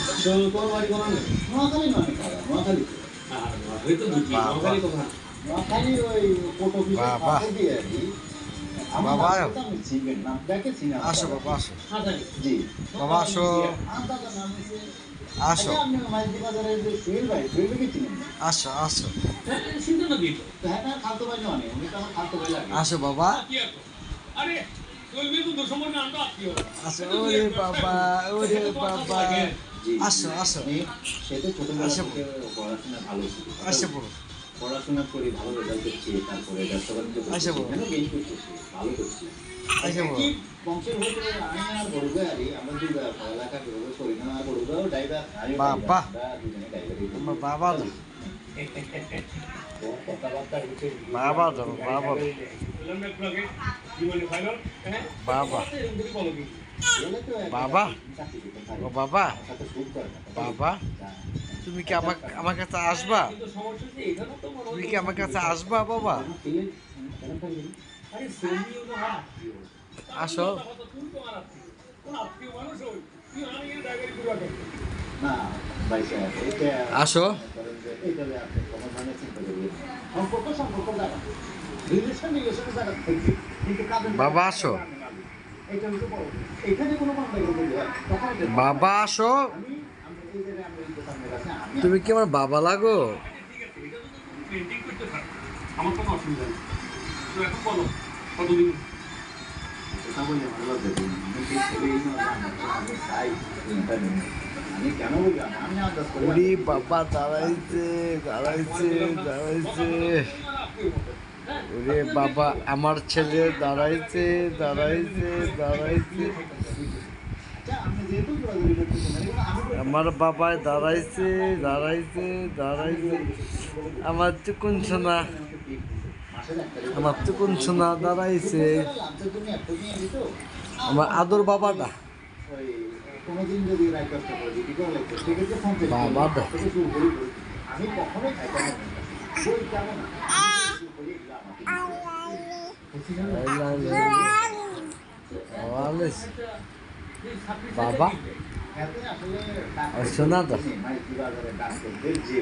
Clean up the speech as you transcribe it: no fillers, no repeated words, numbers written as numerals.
তো তোমার বাড়ি কোথায়? নোয়াখালী নয় খাওয়া, নোয়াখালী। নোয়াখালী তো দুটি, নোয়াখালী কোথায়? নোয়াখালী ওই পোর্ট অফিসের বাবা। পাশে দিয়ে আর কি। আমার বাবা। নামটা আমি চিনবেন, নামটাকে চিনি আমরা। আসো বাবা আসো। জি। বাবা আসো। আন্দাজের নাম হচ্ছে আসো আচ্ছা, আপনি মাইজদি বাজারের যে সোহেল ভাই, সোহেলকে চিনেন না? আসো আসো হ্যাঁ, চিন্তা না দিই তো। তো হ্যাঁ, তার খালতো ভাই নয়, উনি তো আমার খালতো ভাই লাগে। আসো বাবা কি আর করব? আরে চলবে তো দুঃসম্পর্কে আমরা আত্মীয়। আসো ওরে বাবা ওরে বাবা জি। আসো আসো আমি সে তো ছোটবেলা আসো। থেকে পড়াশোনা ভালো ছিল। আসো বড় পড়াশোনা করে ভালো রেজাল্ট করছি, তারপরে ব্যবসা বাণিজ্য আচ্ছা করছি, বলো। এখানেও গেইন করতেছি, ভালো করছি। আসো বড় কি বংশের হতে আমি আর বড় ভাই আরই, আমরা দুই ভাই পড়ালেখা করে করি না, আর বড় ভাইও ড্রাইভার, আমিও বাবা। ড্রাইভার, আমরা দুজনে ড্রাইভারই করি। আমার বাবা দাও তোমার কথাবার্তা হচ্ছে বাবা দাও বাবা দাও। বললাম না একটু আগে, জীবনে ফাইনাল, হ্যাঁ? বাবা। এরকম করে বলো কি? বলে তো একটা বাবা। চাকরি করতে পারি। ও বাবা আমার সাথে শুট করে না। বাবা তুমি কি আমার কাছে আসবা? কিন্তু সমস্যা হচ্ছে এখানেও তো মনে তুমি হয় কি আমার কাছে আসবা বাবা? আমার ছেলে- কেমন থাকবে? আরে সেমিও তো আমার আত্মীয়। আসো। তুমি তো আমার আত্মীয়। কোন আত্মীয় মানুষ হই? তুই আমি এখানে ড্রাইভারি করবো কেন? না, ভাই সাহেব, এটা আসো। করেন যে এটা আপনি কোনো ধরনের চিন্তা করবেন না। সম্পর্ক জায়গা। রিলেশনের জায়গা থেকে। কিন্তু কাজের বাবা, আসো। এটা হচ্ছে বড়। এখানে কোনো গন্ডগোল করলে হয়, তখন এটা- বাবা আসো। আমরা এই জায়গায় আমরা এই দোকানের কাছে আমি- তুমি কি আমার বাবা লাগো? ঠিক আছে, এটা তো তুমি পেন্টিং করতে থাকো। আমার কোনো অসুবিধা নেই। তো এখন বলো, কতদিন? কথা বলে আমার লজ্জা দিই না। আমি সেই ছেলেই নয়, আমি চাই ইন্টারনেট। আমি কেন বলি? আমি আন্দাজ করি। ওরে বাবা দাঁড়াইছে দাঁড়াইছে দাঁড়াইছে ওরে বাবা আমার ছেলে দাঁড়াইছে দাঁড়াইছে দাঁড়াইছে আচ্ছা, আপনি যেহেতু ঘোরাঘুরি করতেছেন, এগুলো আমি বলি। আমার বাবায় দাঁড়াইছে দাঁড়াইছে দাঁড়াইছে আমার চুকুন সোনা আমার চুকুন সোনা দাঁড়াইছে লাঞ্চের জন্য এত নিয়ে দিত। আমার আদর বাবাটা ওই কোনোদিন যদি রায় কষ্ট করে দিতে কেউ লাগতো, সেক্ষেত্রে ফোন থেকে বাবা দা। থেকে শুরু করি করি। আমি কখনোই খাইতাম না। ওই কেমন না? আমি শুরু করি এগুলো আমাকে দিতে। বুঝছি না? ওয়ালেস বাবা এতে আসলে ডাক্তার শোনা তো। মাইকি বাজারে ডাক্তারদের যে